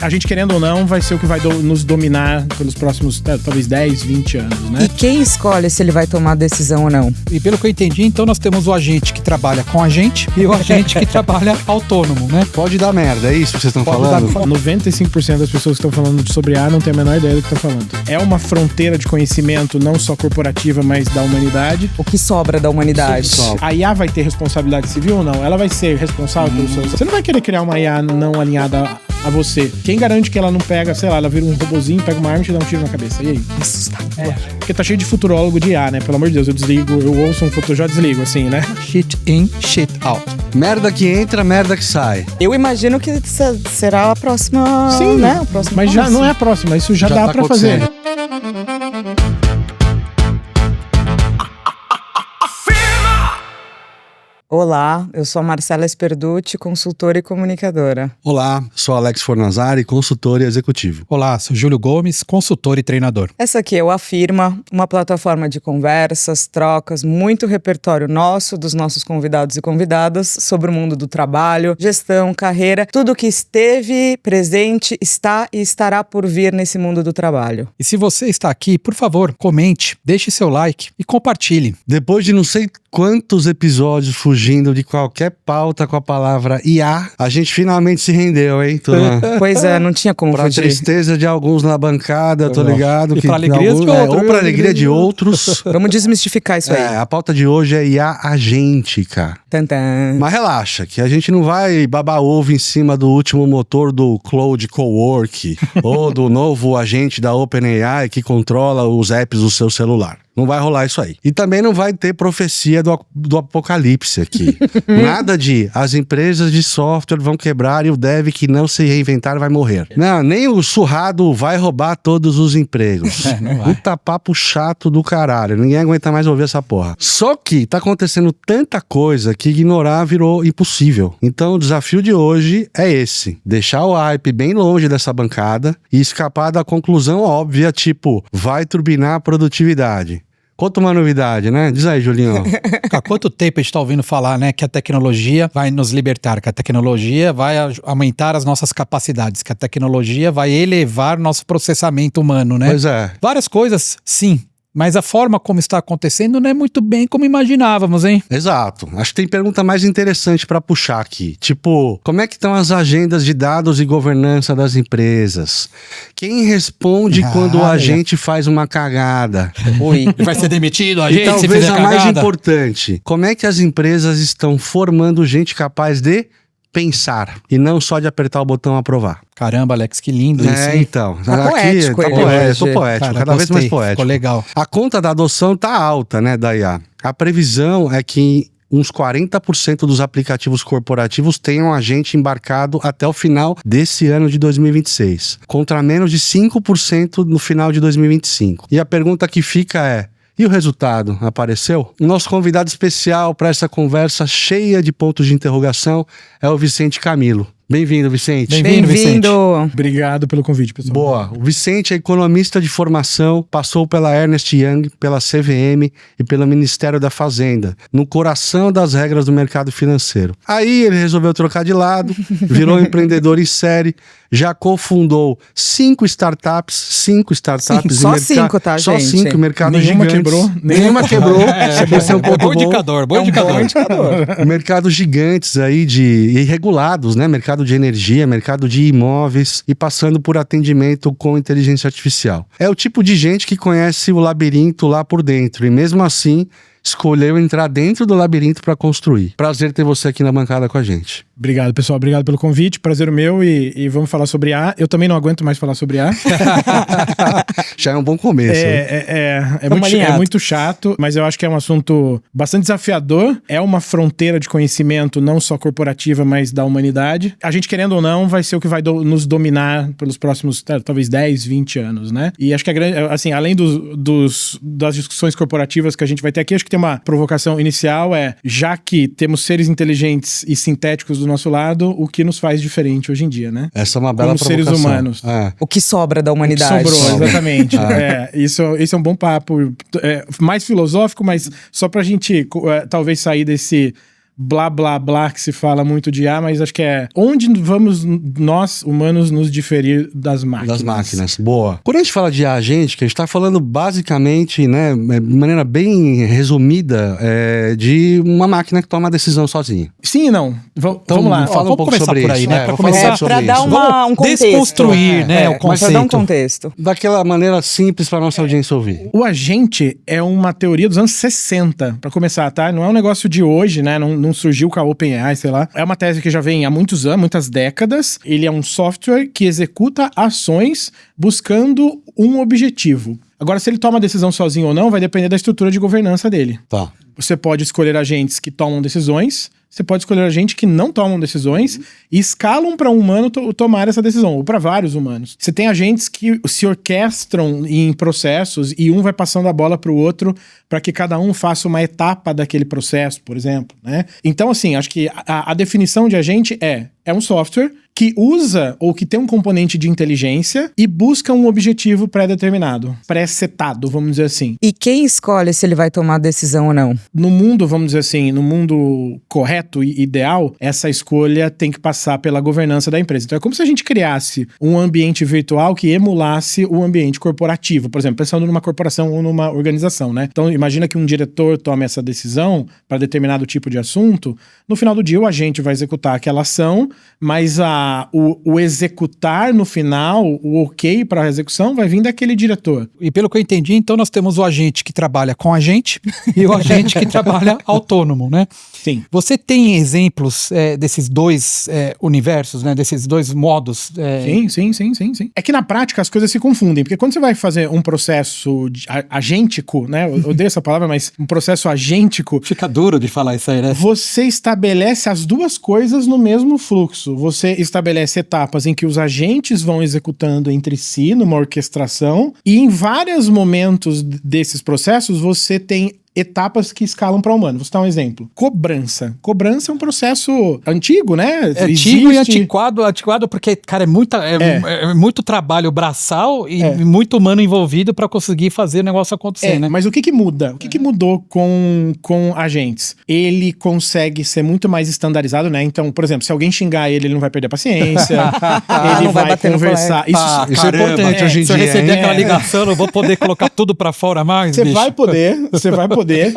A gente, querendo ou não, vai ser o que vai nos dominar pelos próximos, talvez, 10, 20 anos, né? E quem escolhe se ele vai tomar decisão ou não? E pelo que eu entendi, então nós temos o agente que trabalha com a gente e o agente que trabalha autônomo, né? Pode dar merda, é isso que vocês estão Pode falando? 95% das pessoas que estão falando sobre IA não tem a menor ideia do que estão falando. É uma fronteira de conhecimento não só corporativa, mas da humanidade. O que sobra da humanidade? A IA vai ter responsabilidade civil ou não? Ela vai ser responsável pelos seus... Você não vai querer criar uma IA não alinhada a você. Quem garante que ela não pega, sei lá, ela vira um robozinho, pega uma arma e te dá um tiro na cabeça? E aí? Porque tá cheio de futurólogo de IA, né? Pelo amor de Deus, eu ouço um futuro, já desligo, assim, né? Shit in, shit out. Merda que entra, merda que sai. Eu imagino que será a próxima... Sim, né? O próximo mas já não é a próxima, isso já dá tá pra fazer. Olá, eu sou a Marcela Sperducci, consultora e comunicadora. Olá, sou Alex Fornazari, consultor e executivo. Olá, sou Júlio Gomes, consultor e treinador. Essa aqui é o Afirma, uma plataforma de conversas, trocas, muito repertório nosso, dos nossos convidados e convidadas, sobre o mundo do trabalho, gestão, carreira, tudo que esteve, presente, está e estará por vir nesse mundo do trabalho. E se você está aqui, por favor, comente, deixe seu like e compartilhe. Depois de não sei quantos episódios fugindo de qualquer pauta com a palavra IA, a gente finalmente se rendeu, hein, turma? Pois é, não tinha como Pra fugir. tristeza de alguns na bancada, tô ligado. E que pra alegria de outros. ou pra alegria de outros. Vamos desmistificar isso aí. A pauta de hoje é IA agente, cara. Tantã. Mas relaxa, que a gente não vai babar ovo em cima do último motor do Cloud Cowork ou do novo agente da OpenAI que controla os apps do seu celular. Não vai rolar isso aí. E também não vai ter profecia do apocalipse aqui. Nada de as empresas de software vão quebrar e o dev que não se reinventar vai morrer. Não, nem o surrado vai roubar todos os empregos. Não vai. Puta papo chato do caralho. Ninguém aguenta mais ouvir essa porra. Só que tá acontecendo tanta coisa que ignorar virou impossível. Então o desafio de hoje é esse. Deixar o hype bem longe dessa bancada e escapar da conclusão óbvia, tipo, vai turbinar a produtividade. Conta uma novidade, né? Diz aí, Julinho. Há quanto tempo a gente está ouvindo falar, né, que a tecnologia vai nos libertar, que a tecnologia vai aumentar as nossas capacidades, que a tecnologia vai elevar nosso processamento humano, né? Pois é. Várias coisas, sim. Mas a forma como está acontecendo não é muito bem como imaginávamos, hein? Exato. Acho que tem pergunta mais interessante pra puxar aqui. Tipo, como é que estão as agendas de dados e governança das empresas? Quem responde quando o agente faz uma cagada? Ui. Ele vai ser demitido, a E gente, se talvez fizer a mais cagada? importante, como é que as empresas estão formando gente capaz de pensar e não só de apertar o botão aprovar? Caramba, Alex, que lindo isso, hein? Então. Tá poético ele Eu hoje. tô poético, Cara, cada vez mais gostei, poético. ficou legal. A conta da adoção tá alta, né, da IA. A previsão é que uns 40% dos aplicativos corporativos tenham agente embarcado até o final desse ano de 2026, contra menos de 5% no final de 2025. E a pergunta que fica é: e o resultado apareceu? O nosso convidado especial para essa conversa cheia de pontos de interrogação é o Vicente Camilo. Bem-vindo, Vicente. Bem-vindo, Vicente. Obrigado pelo convite, pessoal. Boa. O Vicente é economista de formação, passou pela Ernst Young, pela CVM e pelo Ministério da Fazenda, no coração das regras do mercado financeiro. Aí ele resolveu trocar de lado, virou empreendedor em série, já cofundou 5 startups. Só 5, tá, Só gente? 5, mercado Nenhuma gigantes. quebrou. Nenhuma quebrou. Esse é um ponto Bom bom. indicador, bom indicador. Mercados gigantes aí e regulados, né? Mercado de energia, mercado de imóveis e passando por atendimento com inteligência artificial. É o tipo de gente que conhece o labirinto lá por dentro e mesmo assim escolheu entrar dentro do labirinto para construir. Prazer ter você aqui na bancada com a gente. Obrigado, pessoal. Obrigado pelo convite. Prazer o meu e vamos falar sobre IA. Eu também não aguento mais falar sobre IA. Já é um bom começo. É muito chato, mas eu acho que é um assunto bastante desafiador. É uma fronteira de conhecimento não só corporativa, mas da humanidade. A gente, querendo ou não, vai ser o que vai nos dominar pelos próximos, talvez, 10, 20 anos, né? E acho que assim, além das discussões corporativas que a gente vai ter aqui, acho que tem uma provocação inicial, já que temos seres inteligentes e sintéticos do nosso lado, o que nos faz diferente hoje em dia, né? Essa é uma bela Como seres provocação. humanos. O que sobra da humanidade. Sobrou, exatamente. Isso é um bom papo. Mais filosófico, mas só pra gente talvez sair blá blá blá que se fala muito de IA, mas acho que é onde vamos nós, humanos, nos diferir das máquinas. Das máquinas, boa. Quando a gente fala de agente, que a gente tá falando basicamente, né, de maneira bem resumida, de uma máquina que toma a decisão sozinha. Sim e não. Então, vamos lá. Fala um pouco começar sobre por aí, isso. né? Pra começar Para dar um contexto. Desconstruir, né, o conceito. Para dar um contexto. Daquela maneira simples para nossa audiência ouvir. O agente é uma teoria dos anos 60, pra começar, tá? Não é um negócio de hoje, né? Não surgiu com a OpenAI, sei lá. É uma tese que já vem há muitos anos, muitas décadas. Ele é um software que executa ações buscando um objetivo. Agora, se ele toma a decisão sozinho ou não, vai depender da estrutura de governança dele. Tá. Você pode escolher agentes que tomam decisões, você pode escolher agentes que não tomam decisões e escalam para um humano tomar essa decisão, ou para vários humanos. Você tem agentes que se orquestram em processos e um vai passando a bola para o outro para que cada um faça uma etapa daquele processo, por exemplo, né? Então, assim, acho que a definição de agente é um software que usa ou que tem um componente de inteligência e busca um objetivo pré-determinado, pré-setado, vamos dizer assim. E quem escolhe se ele vai tomar decisão ou não? No mundo, vamos dizer assim, no mundo correto e ideal, essa escolha tem que passar pela governança da empresa. Então é como se a gente criasse um ambiente virtual que emulasse o ambiente corporativo, por exemplo, pensando numa corporação ou numa organização, né? Então imagina que um diretor tome essa decisão para determinado tipo de assunto, no final do dia o agente vai executar aquela ação, mas o executar no final, o ok para a execução vai vir daquele diretor. E pelo que eu entendi, então nós temos o agente que trabalha com a gente e o agente que trabalha autônomo, né? Sim. Você tem exemplos desses dois universos, né? Desses dois modos? Sim. É que na prática as coisas se confundem, porque quando você vai fazer um processo agêntico, né? Eu odeio essa palavra, mas um processo agêntico... Fica duro de falar isso aí, né? Você estabelece as duas coisas no mesmo fluxo. Você estabelece etapas em que os agentes vão executando entre si, numa orquestração, e em vários momentos desses processos você tem etapas que escalam para o humano. Vou citar um exemplo. Cobrança. Cobrança é um processo antigo, né? É antigo e antiquado porque, cara, é muito trabalho braçal e muito humano envolvido para conseguir fazer o negócio acontecer, né? Mas o que muda? O que mudou com agentes? Ele consegue ser muito mais estandarizado, né? Então, por exemplo, se alguém xingar ele não vai perder a paciência, ele não vai conversar. Isso é importante hoje em dia. Se eu receber aquela ligação, eu não vou poder colocar tudo para fora mais, Você vai poder,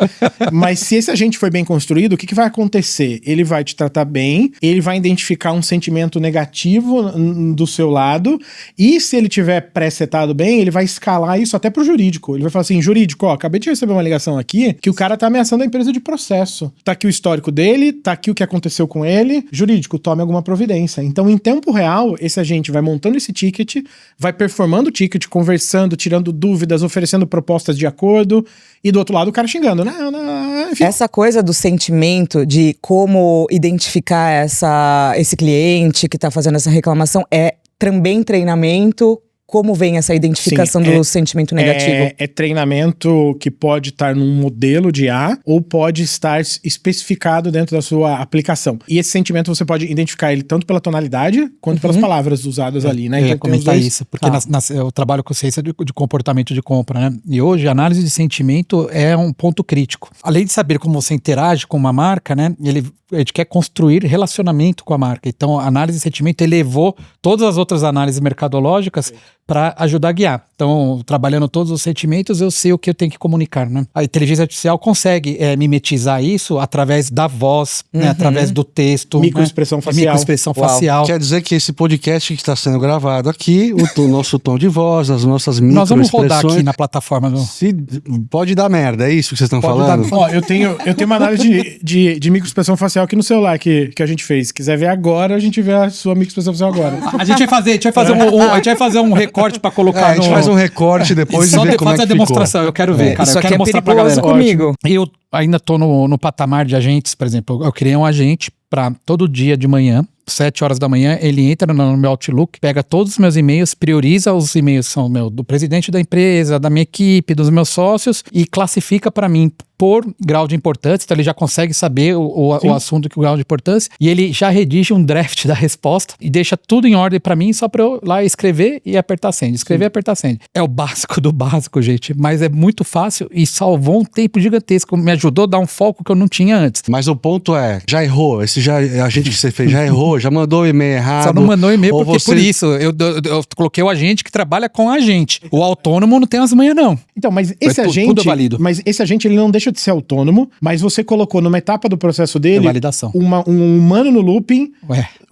mas se esse agente foi bem construído, o que vai acontecer? Ele vai te tratar bem, ele vai identificar um sentimento negativo do seu lado, e se ele tiver pré-setado bem, ele vai escalar isso até pro jurídico. Ele vai falar assim, jurídico, acabei de receber uma ligação aqui que o cara tá ameaçando a empresa de processo. Tá aqui o histórico dele, tá aqui o que aconteceu com ele, jurídico, tome alguma providência. Então, em tempo real, esse agente vai montando esse ticket, vai performando o ticket, conversando, tirando dúvidas, oferecendo propostas de acordo, e do outro lado o cara xingando, enfim. Essa coisa do sentimento de como identificar esse cliente que tá fazendo essa reclamação é também treinamento. Como vem essa identificação do sentimento negativo? É treinamento que pode estar num modelo de IA ou pode estar especificado dentro da sua aplicação. E esse sentimento você pode identificar ele tanto pela tonalidade quanto pelas palavras usadas ali, né? Eu ia comentar isso, porque eu trabalho com ciência de comportamento de compra, né? E hoje a análise de sentimento é um ponto crítico. Além de saber como você interage com uma marca, né? A gente quer construir relacionamento com a marca. Então, a análise de sentimento elevou todas as outras análises mercadológicas para ajudar a guiar. Então, trabalhando todos os sentimentos, eu sei o que eu tenho que comunicar, né? A inteligência artificial consegue mimetizar isso através da voz, né? Através do texto. Microexpressão facial. Microexpressão facial. Quer dizer que esse podcast que está sendo gravado aqui, o nosso tom de voz, as nossas microexpressões... Nós vamos rodar aqui na plataforma. Pode dar merda, é isso que vocês estão falando? Eu tenho uma análise de microexpressão facial aqui no celular que a gente fez. Se quiser ver agora, a gente vê a sua microexpressão facial agora. A gente vai fazer um recorte pra colocar a gente faz um recorte depois e ver como é que a demonstração, ficou. Eu quero ver, cara. Isso eu quero aqui mostrar é perigoso pra galera. comigo. E eu ainda tô no patamar de agentes, por exemplo. Eu criei um agente para todo dia de manhã 7 horas da manhã, ele entra no meu Outlook, pega todos os meus e-mails, prioriza os e-mails que são do presidente da empresa, da minha equipe, dos meus sócios e classifica para mim por grau de importância, então ele já consegue saber o assunto que o grau de importância, e ele já redige um draft da resposta e deixa tudo em ordem para mim, só para eu lá escrever e apertar send, escrever e apertar send. É o básico do básico, gente, mas é muito fácil e salvou um tempo gigantesco, me ajudou a dar um foco que eu não tinha antes. Mas o ponto é, já errou, a gente que você fez já errou, já mandou o e-mail errado. Só não mandou e-mail porque por isso, eu coloquei o agente que trabalha com a gente. O autônomo não tem as manhas não. Então, mas esse agente, tudo é válido. Mas esse agente ele não deixa de ser autônomo, mas você colocou numa etapa do processo dele validação. Um humano no looping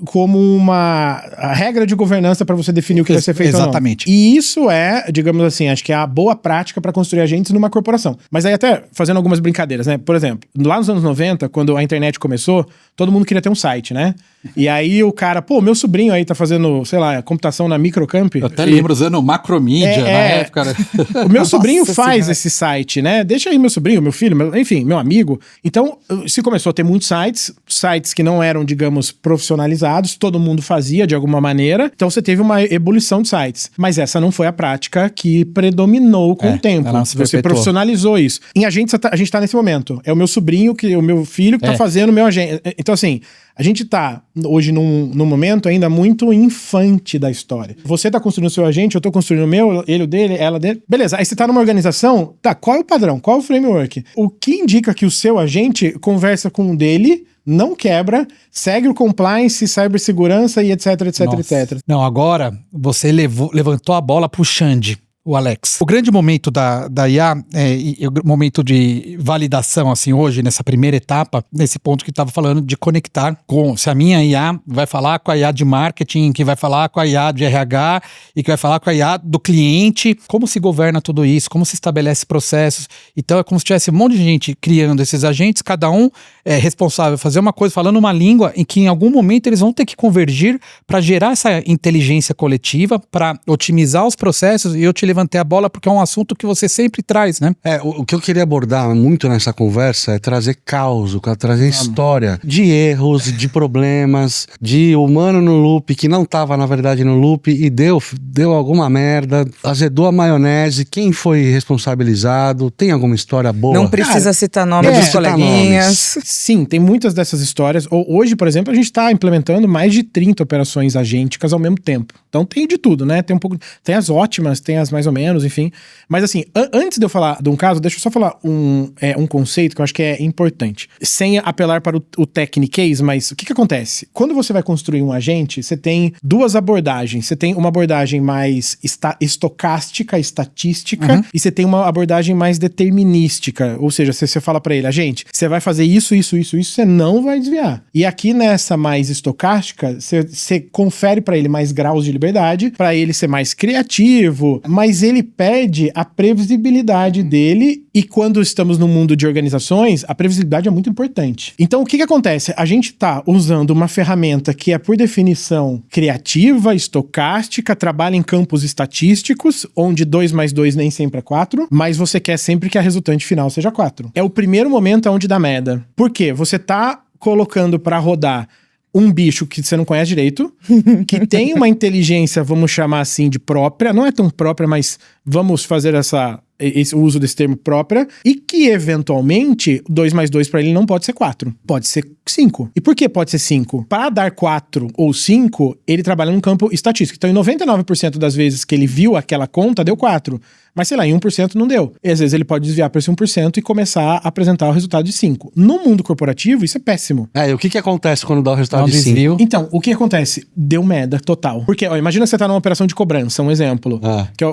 como a regra de governança para você definir o que vai ser feito. Exatamente. Ou não. E isso é, digamos assim, acho que é a boa prática para construir agentes numa corporação. Mas aí até fazendo algumas brincadeiras, né? Por exemplo, lá nos anos 90, quando a internet começou, todo mundo queria ter um site, né? E aí o cara, meu sobrinho aí tá fazendo, sei lá, computação na Microcamp. Eu até lembro usando macromídia na época. Né? O meu sobrinho faz esse site, né? Deixa aí meu sobrinho, meu filho, enfim, meu amigo. Então, se começou a ter muitos sites que não eram, digamos, profissionalizados, todo mundo fazia de alguma maneira. Então você teve uma ebulição de sites. Mas essa não foi a prática que predominou com o tempo. Você profissionalizou isso. Em agentes, a gente tá nesse momento. É o meu sobrinho, o meu filho que tá fazendo o meu agente. Então, assim, a gente tá hoje num momento ainda muito infante da história. Você tá construindo o seu agente, eu tô construindo o meu, ele o dele, ela dele. Beleza, aí você tá numa organização, qual é o padrão? Qual é o framework? O que indica que o seu agente conversa com o dele, não quebra, segue o compliance, cibersegurança e etc, etc. Não, agora você levantou a bola pro Xande. O Alex. O grande momento da IA, o momento de validação, assim, hoje, nessa primeira etapa, nesse ponto que estava falando de conectar se a minha IA vai falar com a IA de marketing, que vai falar com a IA de RH e que vai falar com a IA do cliente, como se governa tudo isso, como se estabelece processos. Então é como se tivesse um monte de gente criando esses agentes, cada um é responsável por fazer uma coisa, falando uma língua em que em algum momento eles vão ter que convergir para gerar essa inteligência coletiva, para otimizar os processos, e eu te levantei a bola porque é um assunto que você sempre traz, né? O que eu queria abordar muito nessa conversa é trazer caos, trazer história de erros, de problemas, de humano no loop que não estava na verdade no loop e deu alguma merda, azedou a maionese, quem foi responsabilizado, tem alguma história boa? Não precisa citar nomes dos coleguinhas. Sim, tem muitas dessas histórias. Hoje, por exemplo, a gente está implementando mais de 30 operações agênticas ao mesmo tempo. Então tem de tudo, né? Tem as ótimas, tem as mais ou menos, enfim. Mas assim, antes de eu falar de um caso, deixa eu só falar um conceito que eu acho que é importante. Sem apelar para o techniquez, mas o que acontece? Quando você vai construir um agente, você tem duas abordagens. Você tem uma abordagem mais estocástica, estatística, e você tem uma abordagem mais determinística. Ou seja, você fala para ele, agente, você vai fazer isso, você não vai desviar. E aqui nessa mais estocástica, você confere para ele mais graus de liberdade, para ele ser mais criativo, mas ele perde a previsibilidade dele, e quando estamos no mundo de organizações, a previsibilidade é muito importante. Então, o que acontece? A gente está usando uma ferramenta que é, por definição, criativa, estocástica, trabalha em campos estatísticos, onde 2 mais 2 nem sempre é 4, mas você quer sempre que a resultante final seja 4. É o primeiro momento onde dá merda. Por quê? Você tá colocando para rodar um bicho que você não conhece direito, que tem uma inteligência, vamos chamar assim, de própria, não é tão própria, mas vamos fazer esse uso desse termo própria, e que eventualmente 2 mais 2 para ele não pode ser 4, pode ser 5. E por que pode ser 5? Para dar 4 ou 5, ele trabalha num campo estatístico. Então, em 99% das vezes que ele viu aquela conta, deu 4. Mas, sei lá, em 1% não deu. E às vezes ele pode desviar para esse 1% e começar a apresentar o resultado de 5. No mundo corporativo, isso é péssimo. E o que acontece quando dá o resultado de 5? Então, o que acontece? Deu merda total. Porque, imagina você tá numa operação de cobrança, um exemplo.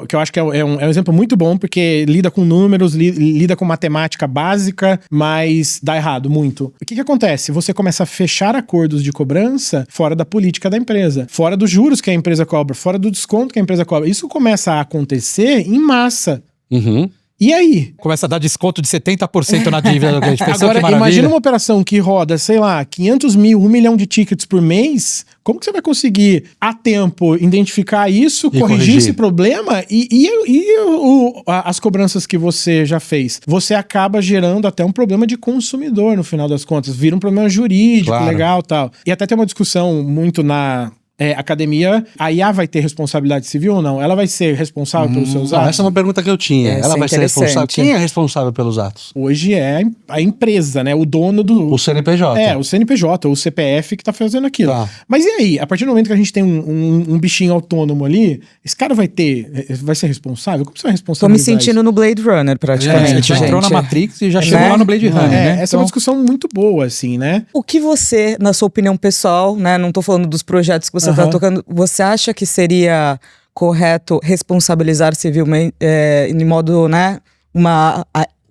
Que eu acho que é um exemplo muito bom, porque lida com números, lida com matemática básica, mas dá errado, muito. O que acontece? Você começa a fechar acordos de cobrança fora da política da empresa, fora dos juros que a empresa cobra, fora do desconto que a empresa cobra. Isso começa a acontecer em massa. E aí? Começa a dar desconto de 70% na dívida do cliente. Agora, imagina uma operação que roda, sei lá, 500 mil, 1 milhão de tickets por mês. Como que você vai conseguir, a tempo, identificar isso, corrigir esse problema as cobranças que você já fez? Você acaba gerando até um problema de consumidor, no final das contas. Vira um problema jurídico, legal e tal. E até tem uma discussão muito na academia. A IA vai ter responsabilidade civil ou não? Ela vai ser responsável pelos seus atos? Essa é uma pergunta que eu tinha. Ela vai ser responsável. Quem é responsável pelos atos? Hoje é a empresa, né? O dono do... O CNPJ. O CNPJ, ou o CPF que tá fazendo aquilo. Tá. Mas e aí? A partir do momento que a gente tem um bichinho autônomo ali, esse cara vai ser responsável? Como você vai responsabilizar? Tô me sentindo no Blade Runner, praticamente. Já entrou na Matrix e já chegou lá no Blade Runner, né? Essa é uma discussão muito boa, assim, né? O que você, na sua opinião pessoal, né? Não tô falando dos projetos que você tá tocando, você acha que seria correto responsabilizar civilmente, em modo, né?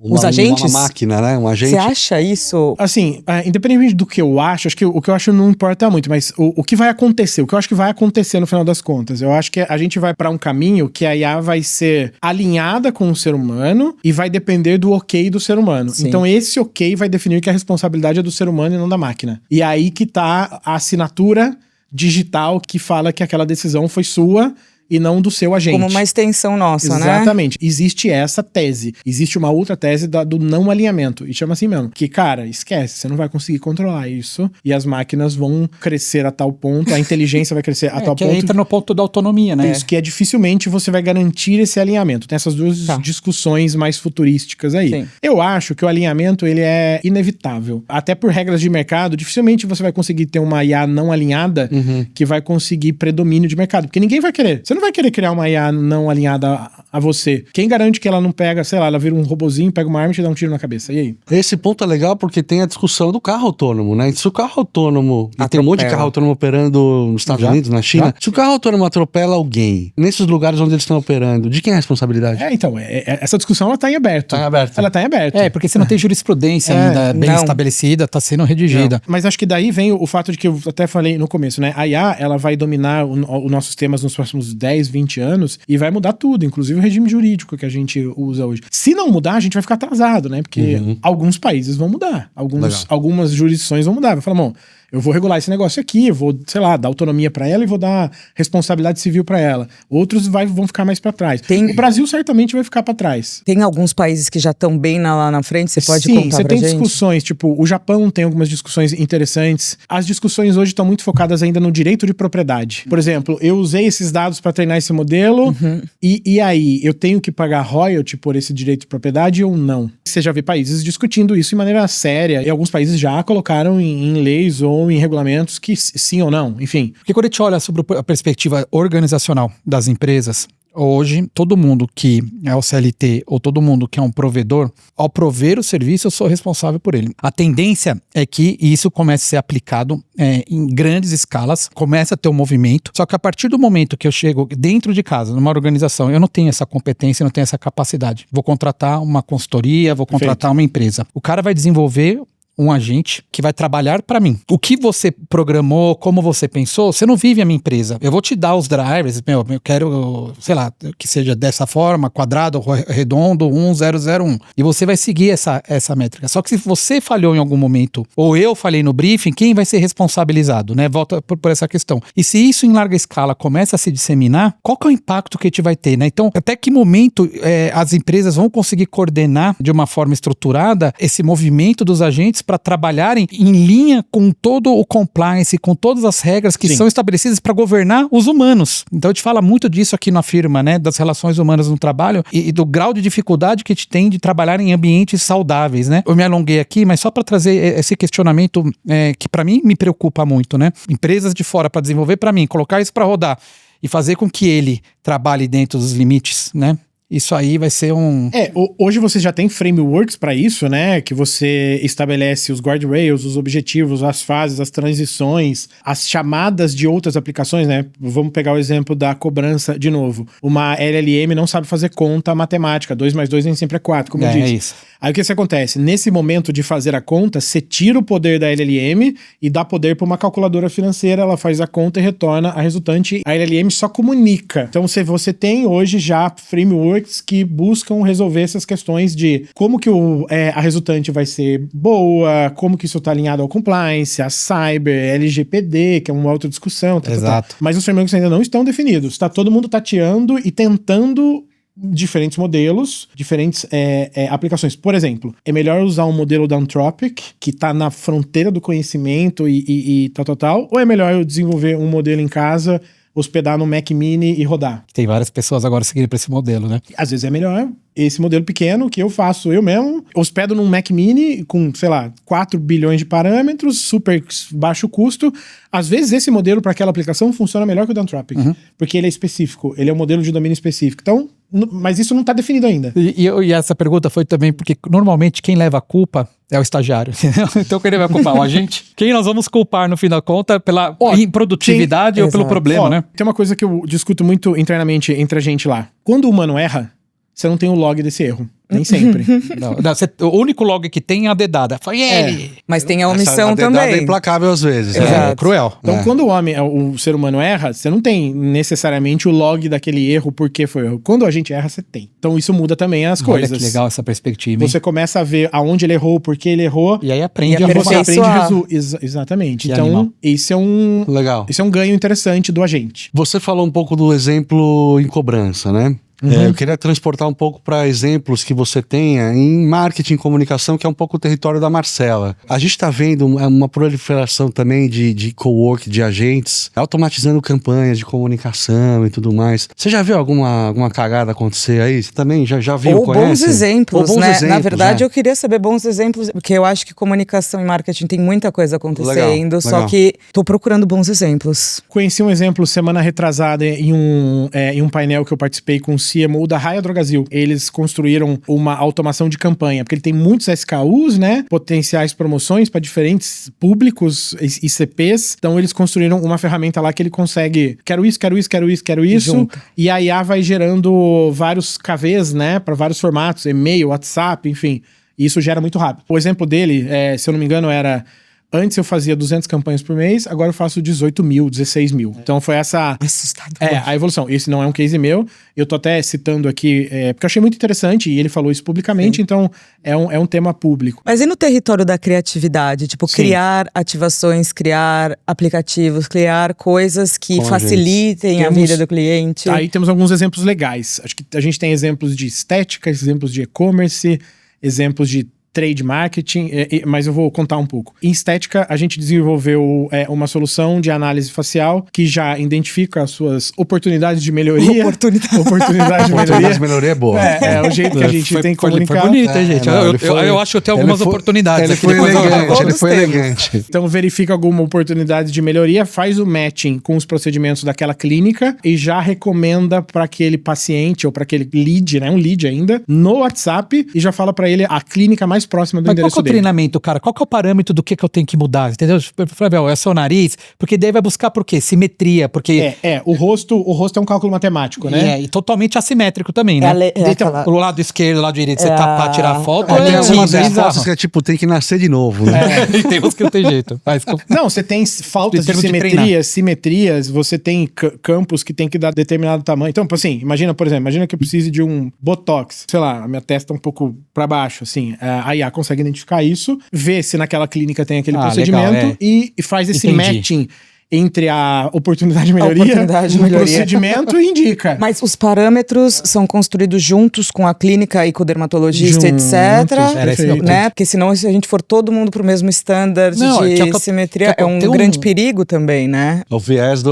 Os agentes? Uma máquina, né? Um agente. Você acha isso? Assim, independente do que eu acho que o que eu acho não importa muito, mas o que vai acontecer, o que eu acho que vai acontecer no final das contas, eu acho que a gente vai para um caminho que a IA vai ser alinhada com o ser humano e vai depender do ok do ser humano. Sim. Então esse ok vai definir que a responsabilidade é do ser humano e não da máquina. E aí que tá a assinatura digital que fala que aquela decisão foi sua e não do seu agente. Como uma extensão nossa, né? Exatamente. Existe essa tese. Existe uma outra tese do não alinhamento. E chama assim mesmo. Que, cara, esquece. Você não vai conseguir controlar isso. E as máquinas vão crescer a tal ponto. A inteligência vai crescer a tal ponto. Entra no ponto da autonomia, né? Isso, que dificilmente você vai garantir esse alinhamento. Tem essas duas discussões mais futurísticas aí. Sim. Eu acho que o alinhamento, ele é inevitável. Até por regras de mercado, dificilmente você vai conseguir ter uma IA não alinhada que vai conseguir predomínio de mercado. Porque ninguém vai querer. Você não vai querer criar uma IA não alinhada a você. Quem garante que ela não pega, sei lá, ela vira um robozinho, pega uma arma e te dá um tiro na cabeça? E aí? Esse ponto é legal porque tem a discussão do carro autônomo, né? Se o carro autônomo... E tem um monte de carro autônomo operando nos Estados Unidos, na China. Se o carro autônomo atropela alguém, nesses lugares onde eles estão operando, de quem é a responsabilidade? Então, essa discussão ela tá em aberto. Ela tá em aberto. Porque você não tem jurisprudência ainda bem estabelecida, tá sendo redigida. Mas acho que daí vem o fato de que eu até falei no começo, né? A IA, ela vai dominar os nossos temas nos próximos 10, 20 anos e vai mudar tudo, inclusive o regime jurídico que a gente usa hoje. Se não mudar, a gente vai ficar atrasado, né? Porque alguns países vão mudar, algumas jurisdições vão mudar. Vai falar, bom, eu vou regular esse negócio aqui, eu vou, sei lá, dar autonomia pra ela e vou dar responsabilidade civil pra ela. Outros vão ficar mais pra trás. O Brasil certamente vai ficar pra trás. Tem alguns países que já estão bem lá na frente, você pode contar pra gente? Sim, você tem discussões, tipo, o Japão tem algumas discussões interessantes. As discussões hoje estão muito focadas ainda no direito de propriedade. Por exemplo, eu usei esses dados pra treinar esse modelo e aí, eu tenho que pagar royalty por esse direito de propriedade ou não? Você já vê países discutindo isso de maneira séria e alguns países já colocaram em leis ou em regulamentos que sim ou não, enfim. Porque quando a gente olha sobre a perspectiva organizacional das empresas, hoje, todo mundo que é o CLT ou todo mundo que é um provedor, ao prover o serviço, eu sou responsável por ele. A tendência é que isso comece a ser aplicado em grandes escalas, começa a ter um movimento, só que a partir do momento que eu chego dentro de casa, numa organização, eu não tenho essa competência, não tenho essa capacidade. Vou contratar uma consultoria, vou contratar uma empresa. O cara vai desenvolver um agente que vai trabalhar para mim. O que você programou, como você pensou, você não vive a minha empresa. Eu vou te dar os drivers, eu quero, sei lá, que seja dessa forma, quadrado, redondo, 1001. E você vai seguir essa métrica. Só que se você falhou em algum momento, ou eu falhei no briefing, quem vai ser responsabilizado, né? Volta por essa questão. E se isso em larga escala começa a se disseminar, qual que é o impacto que a gente vai ter, né? Então, até que momento as empresas vão conseguir coordenar de uma forma estruturada esse movimento dos agentes para trabalharem em linha com todo o compliance, com todas as regras que são estabelecidas para governar os humanos. Então a gente fala muito disso aqui na firma, né, das relações humanas no trabalho e do grau de dificuldade que a gente tem de trabalhar em ambientes saudáveis, né? Eu me alonguei aqui, mas só para trazer esse questionamento que para mim me preocupa muito, né? Empresas de fora para desenvolver para mim, colocar isso para rodar e fazer com que ele trabalhe dentro dos limites, né? Isso aí vai ser hoje você já tem frameworks para isso, né? Que você estabelece os guardrails, os objetivos, as fases, as transições, as chamadas de outras aplicações, né? Vamos pegar o exemplo da cobrança de novo. Uma LLM não sabe fazer conta matemática. 2 mais 2 nem sempre é 4, como eu disse. É isso. Aí o que acontece? Nesse momento de fazer a conta, você tira o poder da LLM e dá poder para uma calculadora financeira, ela faz a conta e retorna a resultante. A LLM só comunica. Então você tem hoje já framework frameworks que buscam resolver essas questões de como que a resultante vai ser boa, como que isso está alinhado ao compliance, a cyber, LGPD, que é uma outra discussão. Exato. Mas os frameworks ainda não estão definidos. Está todo mundo tateando e tentando diferentes modelos, diferentes aplicações. Por exemplo, é melhor usar um modelo da Anthropic, que está na fronteira do conhecimento e tal, ou é melhor eu desenvolver um modelo em casa, hospedar no Mac Mini e rodar? Tem várias pessoas agora seguindo para esse modelo, né? Às vezes é melhor esse modelo pequeno que eu faço eu mesmo, hospedo num Mac Mini com, 4 bilhões de parâmetros, super baixo custo. Às vezes esse modelo para aquela aplicação funciona melhor que o da Anthropic, porque ele é específico, ele é um modelo de domínio específico. Então, mas isso não está definido ainda. E essa pergunta foi também porque normalmente quem leva a culpa é o estagiário, entendeu? Então quem vai culpar? O agente? Quem nós vamos culpar no fim da conta pela improdutividade ou pelo problema, né? Tem uma coisa que eu discuto muito internamente entre a gente lá. Quando o humano erra, você não tem o log desse erro. Nem sempre. O único log que tem é a dedada. Foi ele! Mas tem a omissão dedada também. É implacável às vezes. É cruel. Então, quando o ser humano erra, você não tem necessariamente o log daquele erro porque foi erro. Quando a gente erra, você tem. Então, isso muda também as coisas. Olha que legal essa perspectiva, hein? Você começa a ver aonde ele errou, por que ele errou. E aí aprende a você aprende aperfeiçoar. Exatamente. Que Então, animal. esse é um ganho interessante do agente. Você falou um pouco do exemplo em cobrança, né? Eu queria transportar um pouco para exemplos que você tenha em marketing e comunicação, que é um pouco o território da Marcela. A gente está vendo uma proliferação também de co-work, de agentes, automatizando campanhas de comunicação e tudo mais. Você já viu alguma cagada acontecer aí? Você também já viu, Ou conhece? bons exemplos, Ou bons né? exemplos, Na verdade, né? eu queria saber bons exemplos, porque eu acho que comunicação e marketing tem muita coisa acontecendo, Legal. só que tô procurando bons exemplos. Conheci um exemplo semana retrasada em um painel que eu participei com o CMO da Raia Drogasil. Eles construíram uma automação de campanha, porque ele tem muitos SKUs, né? Potenciais promoções para diferentes públicos e CPs. Então eles construíram uma ferramenta lá que ele consegue, quero isso. Junta. E a IA vai gerando vários KVs, né? Para vários formatos, e-mail, WhatsApp, enfim. E isso gera muito rápido. O exemplo dele, se eu não me engano, era... Antes eu fazia 200 campanhas por mês, agora eu faço 18 mil, 16 mil. Então foi essa... Assustador. a evolução. Esse não é um case meu. Eu tô até citando aqui, porque eu achei muito interessante e ele falou isso publicamente, então é um tema público. Mas e no território da criatividade? Tipo, Sim. criar ativações, criar aplicativos, criar coisas que Com facilitem a Temos- vida do cliente. Aí temos alguns exemplos legais. Acho que a gente tem exemplos de estética, exemplos de e-commerce, exemplos de trade marketing, mas eu vou contar um pouco. Em estética, a gente desenvolveu uma solução de análise facial que já identifica as suas oportunidades de melhoria. Oportunidade de Oportunidade melhoria. de melhoria é boa. É o jeito que a gente tem que comunicar. Foi bonito, hein, gente? não, Eu acho que eu tenho algumas oportunidades Ele aqui. foi depois eu- elegante, ele foi temos. elegante. Então verifica alguma oportunidade de melhoria, faz o matching com os procedimentos daquela clínica e já recomenda para aquele paciente ou para aquele lead, né, um lead ainda, no WhatsApp e já fala para ele a clínica mais próxima do Mas qual endereço que é o dele. treinamento, cara? Qual que é o parâmetro do que eu tenho que mudar? Entendeu? Flávio, é seu nariz? Porque daí vai buscar por quê? Simetria, porque... O rosto é um cálculo matemático, né? E totalmente assimétrico também, né? Então, O lado esquerdo, o lado direito, você tá pra tirar foto, Tem é algumas bizarro. respostas que é tipo, tem que nascer de novo, né? E tem uns que não tem jeito. Mas, Não, você tem faltas Em de termos de simetria, simetrias, você tem campos que tem que dar determinado tamanho. Então, assim, imagina que eu precise de um botox. Sei lá, a minha testa um pouco pra baixo, assim. A IA consegue identificar isso, ver se naquela clínica tem aquele procedimento legal, e faz esse Entendi. matching entre a oportunidade de melhoria, oportunidade de o melhoria. procedimento e indica. Mas os parâmetros são construídos juntos com a clínica e com o dermatologista, Juntos, etc. era esse meu ponto. Né? Porque senão, se a gente for todo mundo pro mesmo standard Não, de que é o que eu- simetria, que é é um tem um- grande perigo também, né? O viés do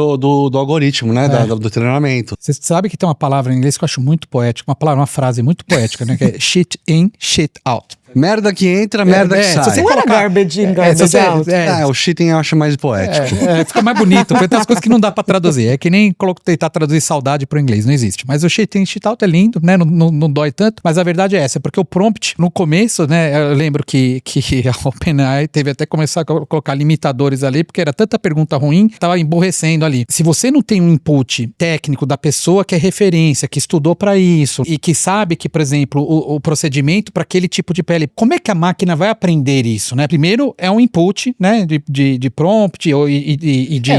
algoritmo, né? Do treinamento. você sabe que tem uma palavra em inglês que eu acho muito poética, uma frase muito poética, né? Que é shit in, shit out. Merda que entra, merda que se sai. você Não era colocar- garbage in, se garbage você- out. O cheating eu acho mais poético. Fica mais bonito, porque tem as coisas que não dá pra traduzir. É que nem tentar traduzir saudade pro inglês, não existe. Mas o shit in, shit out é lindo, né? Não dói tanto, mas a verdade é essa, porque o prompt, no começo, né? Eu lembro que a OpenAI teve até começar a colocar limitadores ali, porque era tanta pergunta ruim, tava emborrecendo ali. Se você não tem um input técnico da pessoa que é referência, que estudou pra isso, e que sabe que, por exemplo, o procedimento para aquele tipo de pele Morelli, como é que a máquina vai aprender isso, né? Primeiro é um input, né, de prompt e de...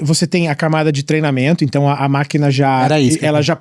Você tem a camada de treinamento, então a máquina já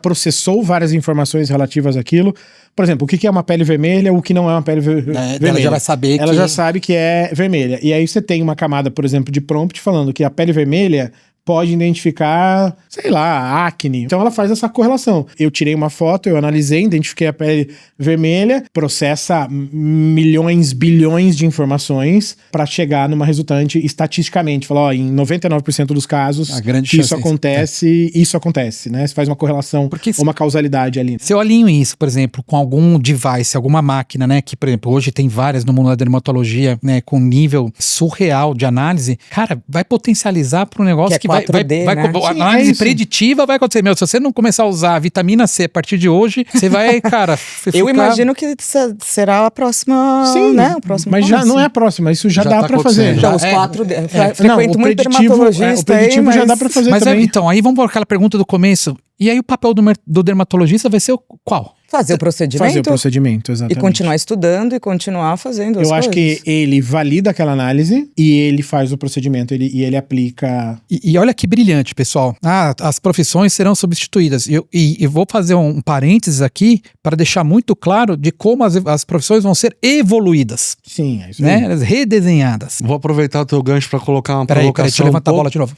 processou várias informações relativas àquilo. Por exemplo, o que é uma pele vermelha, o que não é uma pele vermelha. Ela já vai saber Ela já sabe que é vermelha. E aí você tem uma camada, por exemplo, de prompt falando que a pele vermelha pode identificar, sei lá, acne. Então ela faz essa correlação. Eu tirei uma foto, eu analisei, identifiquei a pele vermelha, processa milhões, bilhões de informações para chegar numa resultante estatisticamente. Fala, ó, em 99% dos casos que isso acontece, né? Você faz uma correlação ou uma causalidade ali. Se eu alinho isso, por exemplo, com algum device, alguma máquina, né, que, por exemplo, hoje tem várias no mundo da dermatologia, né, com nível surreal de análise, cara, vai potencializar para um negócio que vai 4D, né? Análise preditiva vai acontecer. Se você não começar a usar a vitamina C a partir de hoje, você vai, cara... Eu imagino que será a próxima... Sim, né? O próximo mas já não é a próxima. Isso já dá pra fazer. Já os 4D. Frequento muito dermatologista. O preditivo já dá pra fazer também. Então, aí vamos por aquela pergunta do começo. E aí o papel do dermatologista vai ser qual? Fazer o procedimento. Fazer o procedimento, exatamente. E continuar estudando e continuar fazendo as coisas. Eu acho que ele valida aquela análise e ele faz o procedimento e ele aplica... E olha que brilhante, pessoal. As profissões serão substituídas. E vou fazer um parênteses aqui para deixar muito claro de como as profissões vão ser evoluídas. Sim, é isso né? Elas redesenhadas. Vou aproveitar o teu gancho para colocar uma provocação. Peraí, deixa eu levantar a bola de novo.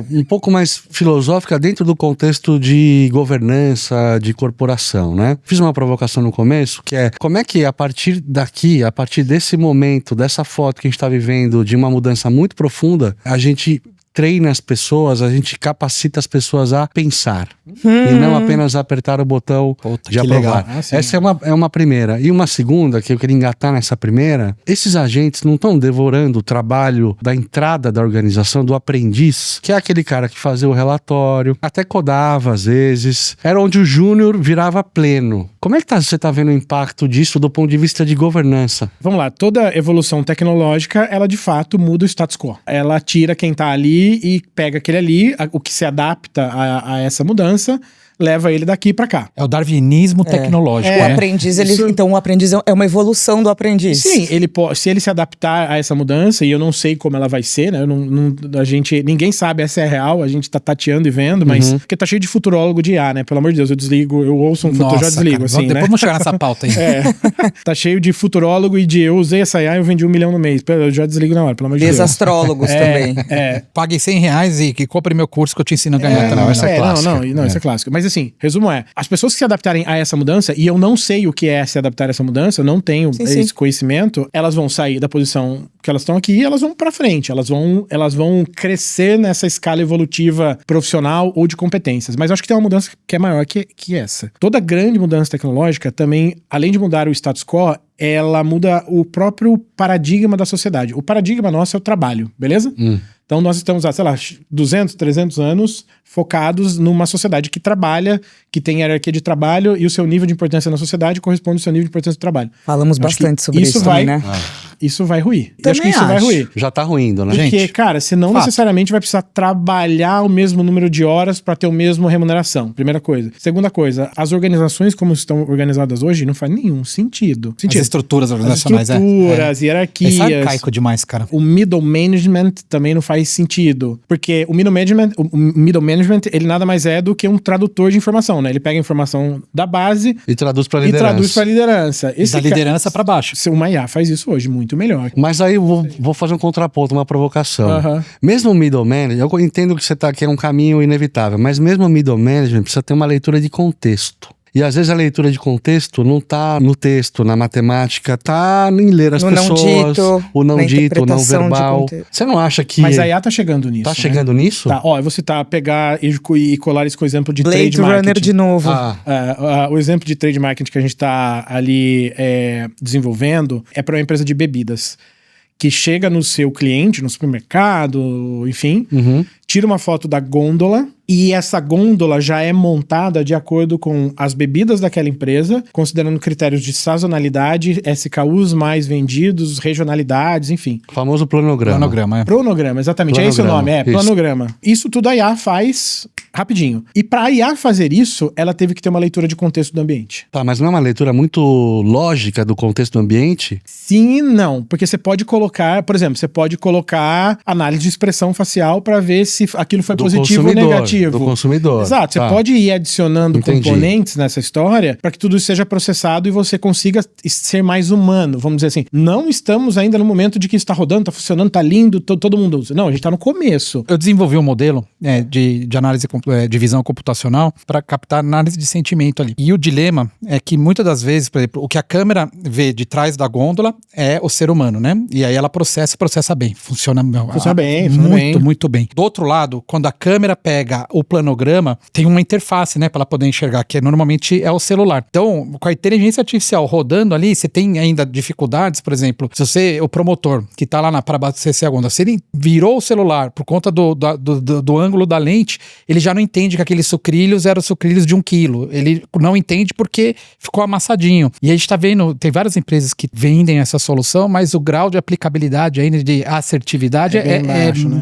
Um pouco mais filosófica dentro do contexto de governança, de corporação, né? Fiz uma provocação no começo, que é como é que a partir desse momento, dessa foto que a gente está vivendo, de uma mudança muito profunda, a gente treina as pessoas, a gente capacita as pessoas a pensar e não apenas apertar o botão de aprovar. Essa é uma primeira. E uma segunda, que eu queria engatar nessa primeira, esses agentes não estão devorando o trabalho da entrada da organização, do aprendiz, que é aquele cara que fazia o relatório, até codava às vezes, era onde o júnior virava pleno. Como é que você está vendo o impacto disso do ponto de vista de governança? Vamos lá, toda evolução tecnológica, ela de fato muda o status quo. Ela tira quem está ali e pega aquele ali, o que se adapta a essa mudança, leva ele daqui pra cá. É o darwinismo tecnológico. O aprendiz, então o aprendiz é uma evolução do aprendiz. Sim, se ele se adaptar a essa mudança, e eu não sei como ela vai ser, né? Ninguém sabe, essa é real, a gente tá tateando e vendo, mas porque tá cheio de futurólogo de IA, né? Pelo amor de Deus, eu ouço um futuro, já desligo, cara, assim, depois né? vamos chegar nessa pauta aí. Tá cheio de futurólogo e eu usei essa IA e eu vendi 1 milhão no mês. Eu já desligo na hora, pelo amor de Deus. Desastrólogos também. Pague R$100 e que compre meu curso que eu te ensino a ganhar também. Isso é clássico. Isso é clássico. Mas assim, resumo as pessoas que se adaptarem a essa mudança, e eu não sei o que é se adaptar a essa mudança, eu não tenho esse conhecimento, elas vão sair da posição que elas estão aqui e elas vão pra frente, elas vão crescer nessa escala evolutiva profissional ou de competências. Mas eu acho que tem uma mudança que é maior que essa. Toda grande mudança tecnológica também, além de mudar o status quo, ela muda o próprio paradigma da sociedade. O paradigma nosso é o trabalho, beleza? Então nós estamos há, 200, 300 anos focados numa sociedade que trabalha, que tem hierarquia de trabalho e o seu nível de importância na sociedade corresponde ao seu nível de importância do trabalho. Falamos bastante sobre isso também, né? Isso vai ruir. Eu acho que isso vai ruir. Já tá ruindo, né? Porque, cara, você não necessariamente vai precisar trabalhar o mesmo número de horas para ter a mesma remuneração. Primeira coisa. Segunda coisa, as organizações como estão organizadas hoje não faz nenhum sentido. As estruturas organizacionais, hierarquias. Isso é arcaico demais, cara. O middle management também não faz sentido. Porque o middle management, ele nada mais é do que um tradutor de informação, né? Ele pega a informação da base e traduz pra liderança. Da liderança pra baixo. Uma IA faz isso hoje muito melhor. Mas aí eu vou fazer um contraponto, uma provocação. Mesmo o middle management, eu entendo que você tá aqui, é um caminho inevitável, mas mesmo o middle management precisa ter uma leitura de contexto. E às vezes a leitura de contexto não tá no texto, na matemática, tá em ler as pessoas, o não dito, o não verbal. Você não acha que... Mas a IA tá chegando nisso, Tá chegando nisso? Tá. Eu vou citar, pegar e colar isso com o exemplo de Blade trade marketing. Runner de novo. O exemplo de trade marketing que a gente tá ali desenvolvendo é para uma empresa de bebidas. Que chega no seu cliente, no supermercado, enfim, tira uma foto da gôndola e essa gôndola já é montada de acordo com as bebidas daquela empresa, considerando critérios de sazonalidade, SKUs mais vendidos, regionalidades, enfim. O famoso planograma. Planograma, exatamente. É esse o nome, planograma. Isso tudo a IA faz rapidinho. E pra IA fazer isso, ela teve que ter uma leitura de contexto do ambiente. Tá, mas não é uma leitura muito lógica do contexto do ambiente? Sim e não, porque você pode colocar, por exemplo, análise de expressão facial para ver se aquilo foi positivo ou negativo. Do consumidor. Exato, você pode ir adicionando componentes nessa história para que tudo isso seja processado e você consiga ser mais humano, vamos dizer assim. Não estamos ainda no momento de que está rodando, está funcionando, está lindo, todo mundo usa. Não, a gente está no começo. Eu desenvolvi um modelo de análise de visão computacional para captar análise de sentimento ali. E o dilema é que muitas das vezes, por exemplo, o que a câmera vê de trás da gôndola é o ser humano, né? E aí ela processa bem. Funciona bem. Muito bem. Do outro lado, quando a câmera pega o planograma, tem uma interface, né, para ela poder enxergar, que normalmente é o celular. Então, com a inteligência artificial rodando ali, você tem ainda dificuldades, por exemplo, se o promotor que tá lá para abastecer a gôndola, se ele virou o celular por conta do ângulo da lente, ele já não entende que aqueles sucrilhos eram sucrilhos de 1 quilo. Ele não entende porque ficou amassadinho. E a gente tá vendo, tem várias empresas que vendem essa solução, mas o grau de aplicabilidade ainda de assertividade é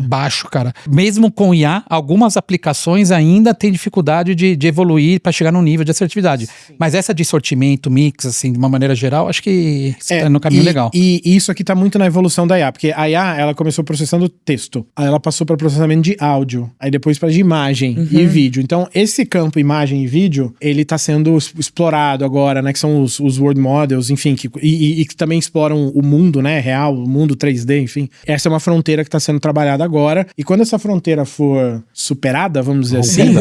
baixo, cara. Mesmo com IA, algumas aplicações ainda têm dificuldade de evoluir para chegar num nível de assertividade. Sim. Mas essa de sortimento, mix, assim, de uma maneira geral, acho que está no caminho legal. E isso aqui tá muito na evolução da IA, porque a IA, ela começou processando texto, aí ela passou para processamento de áudio, aí depois para de imagem e vídeo. Então, esse campo imagem e vídeo, ele tá sendo explorado agora, né, que são os world models, enfim, que também exploram o mundo, né, real, o mundo 3D, enfim. Essa é uma fronteira que tá sendo trabalhada agora, e quando essa fronteira for superada, vamos dizer assim,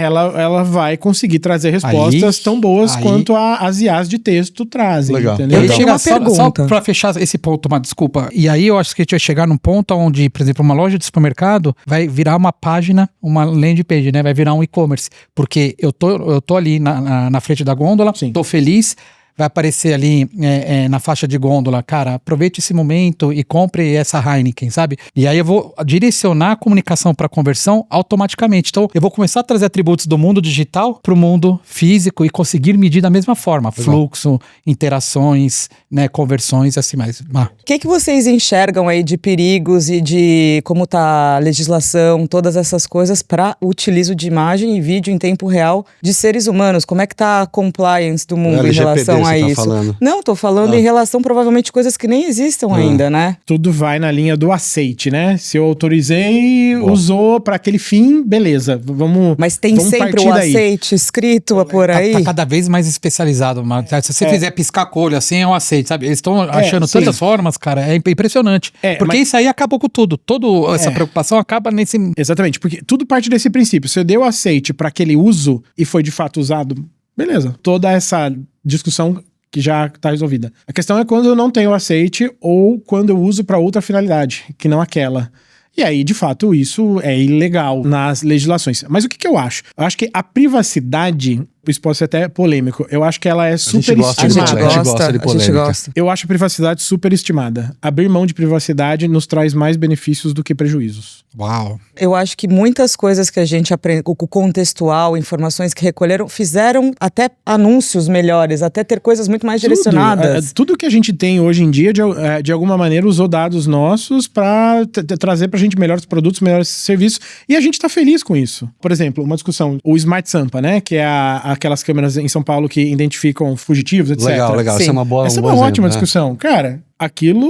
ela vai conseguir trazer respostas tão boas quanto as IAs de texto trazem. Legal. Entendeu? Eu tenho uma pergunta. Só pra fechar esse ponto, uma desculpa. E aí eu acho que a gente vai chegar num ponto onde, por exemplo, uma loja de supermercado vai virar uma página, uma landing page, né? Vai virar um e-commerce. Porque eu tô ali na frente da gôndola, tô feliz, vai aparecer ali na faixa de gôndola, cara, aproveite esse momento e compre essa Heineken, sabe? E aí eu vou direcionar a comunicação para conversão automaticamente. Então eu vou começar a trazer atributos do mundo digital para o mundo físico e conseguir medir da mesma forma. Fluxo, interações, né, conversões e assim mais. O que vocês enxergam aí de perigos e de como tá a legislação, todas essas coisas para o utilizo de imagem e vídeo em tempo real de seres humanos? Como é que tá a compliance do mundo em relação a isso? Falando. Não, tô falando em relação provavelmente coisas que nem existam ainda, né? Tudo vai na linha do aceite, né? Se eu autorizei, usou para aquele fim, beleza, Mas tem sempre o aceite escrito por aí? Tá cada vez mais especializado, mas se você fizer piscar com o olho assim, é um aceite, sabe? Eles estão achando tantas formas, cara, é impressionante. Porque isso aí acabou com tudo. Toda essa preocupação acaba nesse... Exatamente, porque tudo parte desse princípio. Se eu dei o aceite para aquele uso e foi de fato usado, beleza. Toda essa discussão que já está resolvida. A questão é quando eu não tenho aceite ou quando eu uso para outra finalidade, que não aquela. E aí, de fato, isso é ilegal nas legislações. Mas o que eu acho? Eu acho que a privacidade... Isso pode ser até polêmico. Eu acho que ela é superestimada. A gente gosta. Eu acho a privacidade superestimada. Abrir mão de privacidade nos traz mais benefícios do que prejuízos. Uau. Eu acho que muitas coisas que a gente aprende, o contextual, informações que recolheram, fizeram até anúncios melhores, até ter coisas muito mais direcionadas. Tudo que a gente tem hoje em dia, de alguma maneira, usou dados nossos para trazer pra gente melhores produtos, melhores serviços. E a gente tá feliz com isso. Por exemplo, uma discussão, o Smart Sampa, né? Que é aquelas câmeras em São Paulo que identificam fugitivos, etc. Legal. Sim. Essa é uma ótima discussão. Cara, aquilo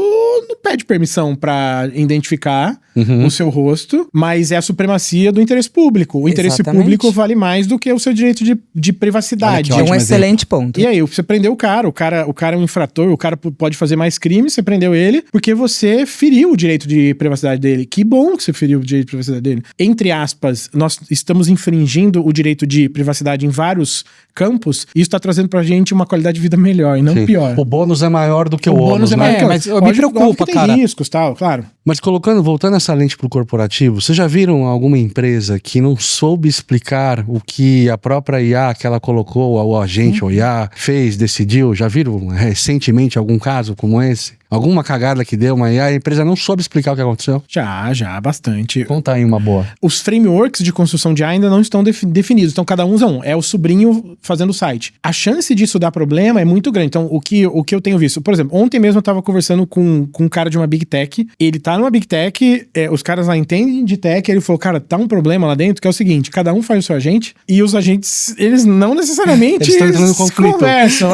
não pede permissão para identificar o seu rosto, mas é a supremacia do interesse público. O interesse público vale mais do que o seu direito de privacidade. É um excelente ponto. E aí, você prendeu o cara é um infrator, o cara pode fazer mais crime, você prendeu ele porque você feriu o direito de privacidade dele. Que bom que você feriu o direito de privacidade dele. Entre aspas, nós estamos infringindo o direito de privacidade em vários campos, e isso tá trazendo pra gente uma qualidade de vida melhor e não pior. O bônus é maior do que o ônus, é né? maior, mas me preocupa, tem cara. Riscos, tal, claro. Mas voltando essa lente pro corporativo, vocês já viram alguma empresa que não soube explicar o que a própria IA que ela colocou, o agente, o IA, fez, decidiu? Já viram recentemente algum caso como esse? Alguma cagada que deu, mas a empresa não soube explicar o que aconteceu? Já, bastante. Conta aí uma boa. Os frameworks de construção de IA ainda não estão definidos, então cada um usa um. É o sobrinho fazendo o site. A chance disso dar problema é muito grande. Então, o que eu tenho visto, por exemplo, ontem mesmo eu tava conversando com um cara de uma Big Tech, ele tá numa Big Tech, os caras lá entendem de tech, ele falou, cara, tá um problema lá dentro, que é o seguinte, cada um faz o seu agente, e os agentes, eles não necessariamente conversam,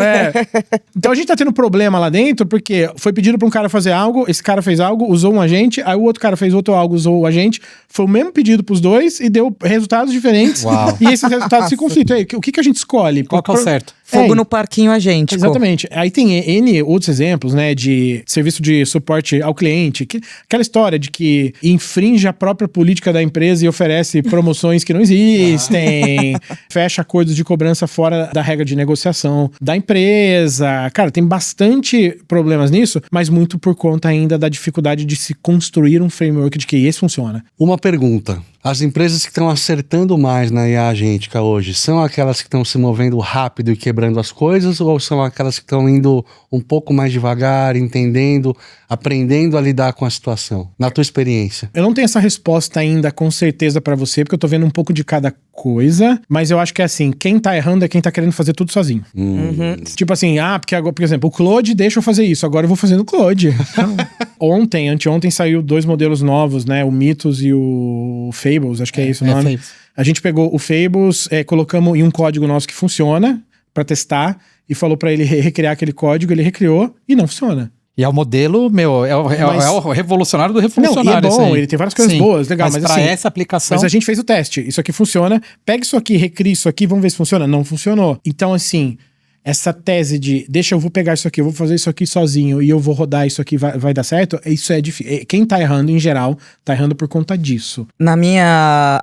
Então a gente tá tendo problema lá dentro, porque foi pedido pra um cara fazer algo, esse cara fez algo, usou um agente, aí o outro cara fez outro algo, usou o agente, foi o mesmo pedido pros dois e deu resultados diferentes. Uau. E esses resultados se conflitam. Aí, o que a gente escolhe? Qual que é o certo? Fogo no parquinho agêntico. Exatamente. Aí tem N outros exemplos, né, de serviço de suporte ao cliente, aquela história de que infringe a própria política da empresa e oferece promoções que não existem, fecha acordos de cobrança fora da regra de negociação da empresa. Cara, tem bastante problemas nisso, mas muito por conta ainda da dificuldade de se construir um framework de que esse funciona. Uma pergunta. As empresas que estão acertando mais na IA agêntica hoje, são aquelas que estão se movendo rápido e quebrando as coisas, ou são aquelas que estão indo um pouco mais devagar, entendendo, aprendendo a lidar com a situação? Na tua experiência. Eu não tenho essa resposta ainda com certeza pra você, porque eu tô vendo um pouco de cada coisa, mas eu acho que é assim, quem tá errando é quem tá querendo fazer tudo sozinho. Tipo assim, porque agora, por exemplo, o Claude deixa eu fazer isso, agora eu vou fazer no Claude. Anteontem saiu 2 modelos novos, né, o Mythos e o Fables, acho que é esse o nome. A gente pegou o Fables, colocamos em um código nosso que funciona pra testar e falou pra ele recriar aquele código, ele recriou e não funciona. E é o modelo, é o revolucionário do revolucionário. Não, e é bom, ele tem várias coisas boas, legal. Mas pra assim, essa aplicação... Mas a gente fez o teste, isso aqui funciona, pega isso aqui, recria isso aqui, vamos ver se funciona. Não funcionou. Então, assim, essa tese de, eu vou pegar isso aqui, eu vou fazer isso aqui sozinho e eu vou rodar isso aqui, vai dar certo, isso é difícil. Quem tá errando, em geral, tá errando por conta disso. Na minha,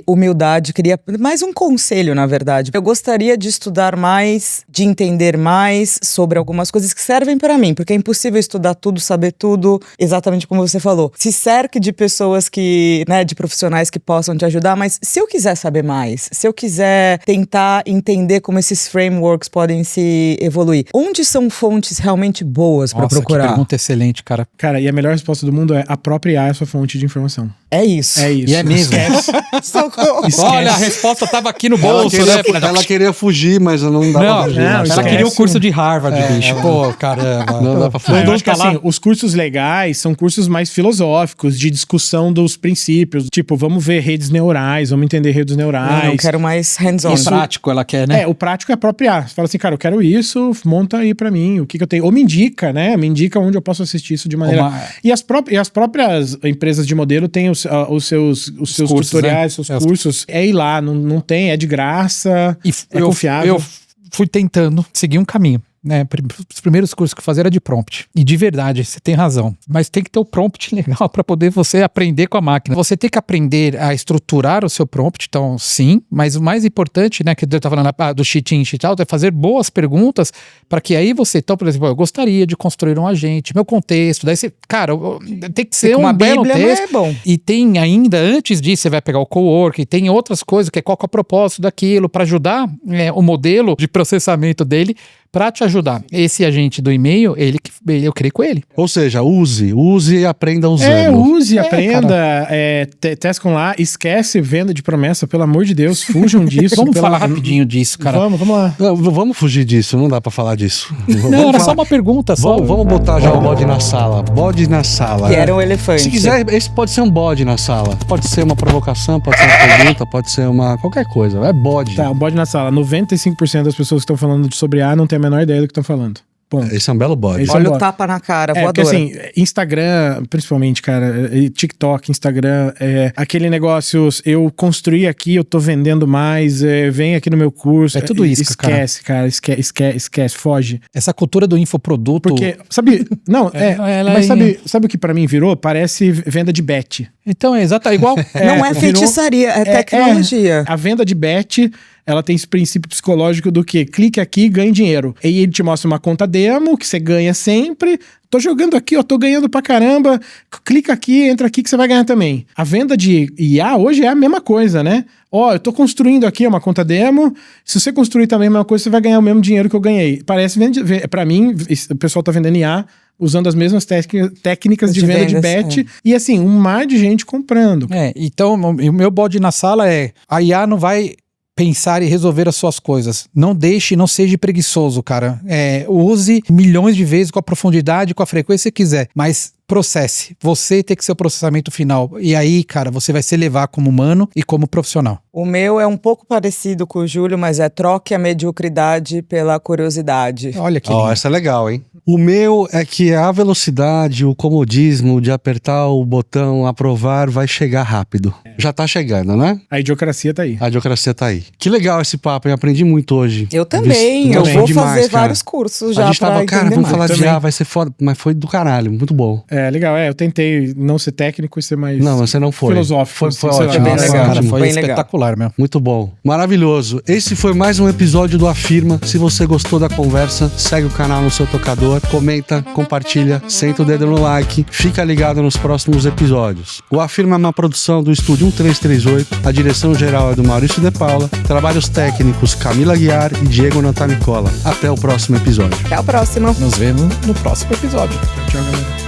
humildade, queria mais um conselho, na verdade. Eu gostaria de estudar mais, de entender mais sobre algumas coisas que servem pra mim, porque é impossível estudar tudo, saber tudo, exatamente como você falou. Se cerque de pessoas que, né, de profissionais que possam te ajudar, mas se eu quiser saber mais, se eu quiser tentar entender como esses frameworks podem se evoluir, onde são fontes realmente boas pra procurar? Que pergunta excelente, cara. Cara, e a melhor resposta do mundo é a própria IA é a sua fonte de informação. É isso. É isso. E é mesmo. Olha, a resposta tava aqui no bolso, ela queria fugir, mas não dá pra fugir. Ela queria o curso de Harvard, bicho. Pô, caramba. Não dá pra fugir. Eu acho que assim, os cursos legais são cursos mais filosóficos, de discussão dos princípios. Tipo, vamos ver redes neurais, vamos entender redes neurais. Não quero mais hands-on. O prático ela quer, né? O prático é a própria IA. Você fala assim, cara, eu quero isso, monta aí pra mim, o que eu tenho. Ou me indica, né? Me indica onde eu posso assistir isso de maneira... E as próprias empresas de modelo têm os seus cursos, tutoriais, né? Seus cursos. É ir lá, não tem, é de graça, é confiável. Eu fui tentando seguir um caminho. Né, os primeiros cursos que eu fazia era de prompt. E de verdade, você tem razão. Mas tem que ter o prompt legal para poder você aprender com a máquina. Você tem que aprender a estruturar o seu prompt, então sim. Mas o mais importante, né, que eu estava falando do cheat in, cheat out, é fazer boas perguntas para que aí você, então, por exemplo, eu gostaria de construir um agente, meu contexto. Daí você, cara, tem que ser um belo texto. É bom. E tem ainda, antes disso, você vai pegar o cowork, tem outras coisas, que é qual que é o propósito daquilo, para ajudar o modelo de processamento dele para te ajudar. Esse agente do e-mail, eu criei com ele. Ou seja, use e aprenda usando. Use, aprenda, tescam lá, esquece venda de promessa, pelo amor de Deus, fujam disso. Vamos falar rapidinho disso, cara. Vamos lá. Vamos fugir disso, não dá pra falar disso. Não, era só uma pergunta. Vamos botar já o bode na sala. Bode na sala. Que era um elefante. Se quiser, esse pode ser um bode na sala. Pode ser uma provocação, pode ser uma pergunta, pode ser qualquer coisa. É bode. Tá, o bode na sala. 95% das pessoas que estão falando sobre A não tem a menor ideia do que estão falando. Ponto. Esse é um belo bode. Olha o tapa na cara, voadora. Porque assim, Instagram, principalmente, cara, TikTok, Instagram, aquele negócio, eu construí aqui, eu tô vendendo mais, vem aqui no meu curso. É tudo isso, esquece, cara. Esquece, foge. Essa cultura do infoproduto... Porque, sabe, não, mas sabe o que pra mim virou? Parece venda de bet. Então, é igual... Não é feitiçaria, é tecnologia. A venda de bet... ela tem esse princípio psicológico do que clique aqui e ganhe dinheiro. E ele te mostra uma conta demo que você ganha sempre. Tô jogando aqui, tô ganhando pra caramba. Clica aqui, entra aqui que você vai ganhar também. A venda de IA hoje é a mesma coisa, né? Eu tô construindo aqui uma conta demo. Se você construir também a mesma coisa, você vai ganhar o mesmo dinheiro que eu ganhei. Parece, pra mim, o pessoal tá vendendo IA usando as mesmas técnicas de venda de bet. E assim, um mar de gente comprando. Então o meu bode na sala é: a IA não vai pensar e resolver as suas coisas. Não deixe, não seja preguiçoso, cara. Use milhões de vezes com a profundidade, com a frequência que quiser, mas processe. Você tem que ser o processamento final. E aí, cara, você vai se elevar como humano e como profissional. O meu é um pouco parecido com o Júlio, mas troque a mediocridade pela curiosidade. Olha que lindo. Essa é legal, hein? O meu é que a velocidade, o comodismo de apertar o botão aprovar vai chegar rápido. Já tá chegando, né? A idiocracia tá aí. A idiocracia tá aí. Que legal esse papo, eu aprendi muito hoje. Eu também. Eu vou fazer vários cursos já. A gente tava, vamos falar de IA, vai ser foda, mas foi do caralho, muito bom. Legal, eu tentei não ser técnico e ser mais... Não, você não foi. Filosófico. Foi ótimo. Bem legal. Cara, foi bem espetacular, legal. meu. Muito bom. Maravilhoso. Esse foi mais um episódio do Afirma. Se você gostou da conversa, segue o canal no seu tocador, comenta, compartilha, senta o dedo no like, fica ligado nos próximos episódios. O Afirma é uma produção do Estúdio 1338, a direção geral é do Maurício De Paula, trabalhos técnicos Camila Guiar e Diego Natanicola. Até o próximo episódio. Até o próximo. Nos vemos no próximo episódio. Tchau, galera.